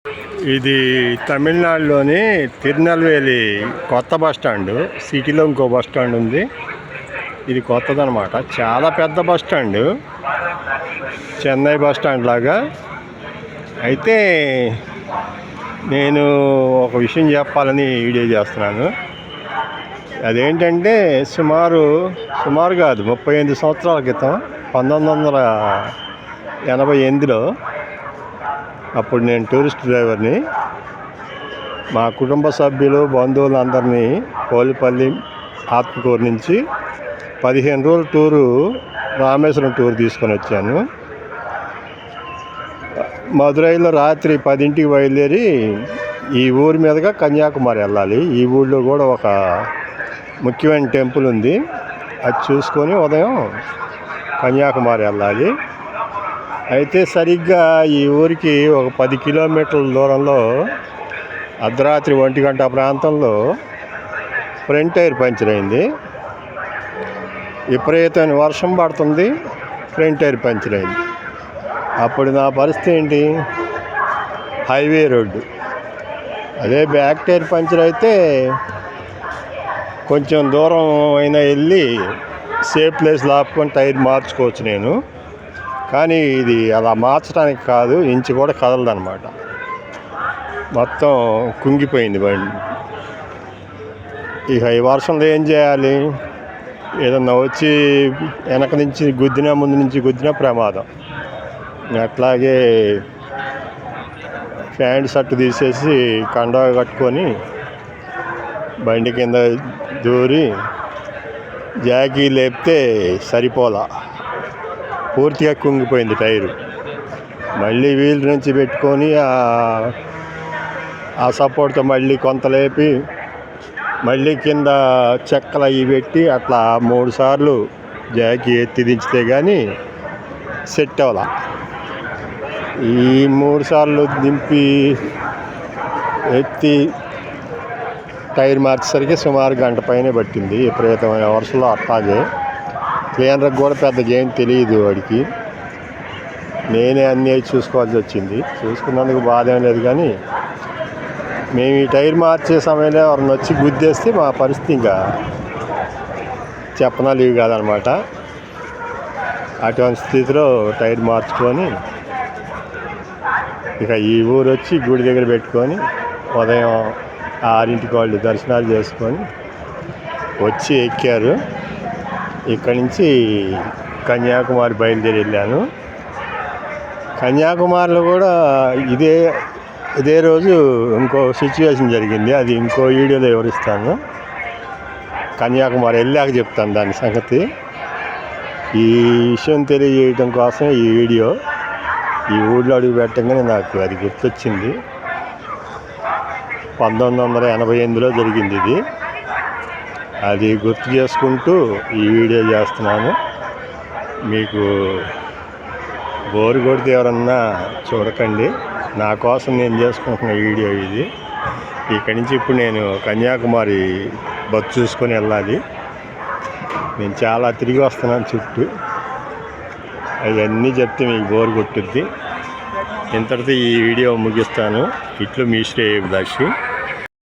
ఇది తమిళనాడులోని తిరునెల్వేలి కొత్త బస్ స్టాండ్. సిటీలో ఇంకో బస్ స్టాండ్ ఉంది, ఇది కొత్తదనమాట. చాలా పెద్ద bus stand, Chennai bus stand లాగా. అయితే నేను ఒక విషయం చెప్పాలని వీడియో చేస్తున్నాను. అదేంటంటే సుమారు కాదు 38 సంవత్సరాల క్రితం 1988లో అప్పుడు నేను టూరిస్ట్ డ్రైవర్ని. మా కుటుంబ సభ్యులు బంధువులందరినీ పోలిపల్లి ఆత్మకూరు నుంచి 15 రోజుల టూరు, రామేశ్వరం టూర్ తీసుకొని వచ్చాను. మదురైలో రాత్రి 10ంటికి బయలుదేరి ఈ ఊరి మీదుగా కన్యాకుమారి వెళ్ళాలి. ఈ ఊళ్ళో కూడా ఒక ముఖ్యమైన టెంపుల్ ఉంది, అది చూసుకొని ఉదయం కన్యాకుమారి వెళ్ళాలి. అయితే సరిగ్గా ఈ ఊరికి ఒక 10 కిలోమీటర్ల దూరంలో అర్ధరాత్రి 1 గంట ప్రాంతంలో ఫ్రంట్ టైర్ పంచర్ అయింది. విపరీతమైన వర్షం పడుతుంది, ఫ్రంట్ టైర్ పంచర్ అయింది. అప్పుడు నా పరిస్థితి ఏంటి? Highway road. అదే బ్యాక్ టైర్ పంచర్ అయితే కొంచెం దూరం అయినా వెళ్ళి సేఫ్ ప్లేస్ లాపుకొని టైర్ మార్చుకోవచ్చు నేను. కానీ ఇది అలా మార్చడానికి కాదు, ఇంచు కూడా కదలదనమాట. మొత్తం కుంగిపోయింది బండి. ఇక ఈ వర్షంలో ఏం చేయాలి? ఏదన్నా వచ్చి వెనక నుంచి గుద్దినా, ముందు నుంచి గుద్దినా ప్రమాదం. అట్లాగే ప్యాంట్ షర్ట్ తీసేసి కండా కట్టుకొని బండి కింద దూరి జాకీ లేపితే సరిపోలా, పూర్తిగా కుంగిపోయింది టైరు. మళ్ళీ వీల్ నుంచి పెట్టుకొని ఆ సపోర్ట్తో మళ్ళీ కొంత లేపి మళ్ళీ కింద చెక్కలు అవి పెట్టి అట్లా 3 సార్లు జాకీ ఎత్తి దించితే కానీ సెట్ అవ్వాల. ఈ 3 సార్లు దింపి ఎత్తి టైర్ మార్చేసరికి సుమారు గంట పైనే పట్టింది. విపరీతమైన వర్షంలో అట్లాగే క్లీనర్కి కూడా పెద్దగా ఏం తెలియదు వాడికి. నేనే అన్నీ చూసుకోవాల్సి వచ్చింది. చూసుకున్నందుకు బాధ ఏం లేదు, కానీ మేము ఈ టైర్ మార్చే సమయంలో ఎవరిని వచ్చి గుద్దేస్తే మా పరిస్థితి ఇంకా చెప్పనా లీవ్ కాదనమాట. అటువంటి స్థితిలో టైర్ మార్చుకొని ఇక ఈ ఊరు వచ్చి గుడి దగ్గర పెట్టుకొని ఉదయం 6ంటికి వాళ్ళు దర్శనాలు చేసుకొని వచ్చి ఎక్కారు. ఇక్కడి నుంచి కన్యాకుమారి బయలుదేరి వెళ్ళాను. కన్యాకుమారిలో కూడా ఇదే రోజు ఇంకో సిచ్యువేషన్ జరిగింది, అది ఇంకో వీడియోలో వివరిస్తాను. కన్యాకుమారి వెళ్ళాక చెప్తాను దాని సంగతి. ఈ విషయం తెలియజేయటం కోసం ఈ వీడియో. ఈ ఊళ్ళో అడుగు పెట్టగానే నాకు అది గుర్తొచ్చింది. 1988లో జరిగింది ఇది. అది గుర్తు చేసుకుంటూ ఈ వీడియో చేస్తున్నాను. మీకు బోరు కొడితే ఎవరన్నా చూడకండి, నా కోసం నేను చేసుకుంటున్న వీడియో ఇది. ఇక్కడి నుంచి ఇప్పుడు నేను కన్యాకుమారి బస్సు చూసుకొని వెళ్ళాలి. నేను చాలా తిరిగి వస్తున్నాను చుట్టూ, అవన్నీ చెప్తే మీకు బోరు కొట్టుద్ది. ఇంతటితో ఈ వీడియో ముగిస్తాను. ఇట్లు మీ శ్రేయభిలాషి.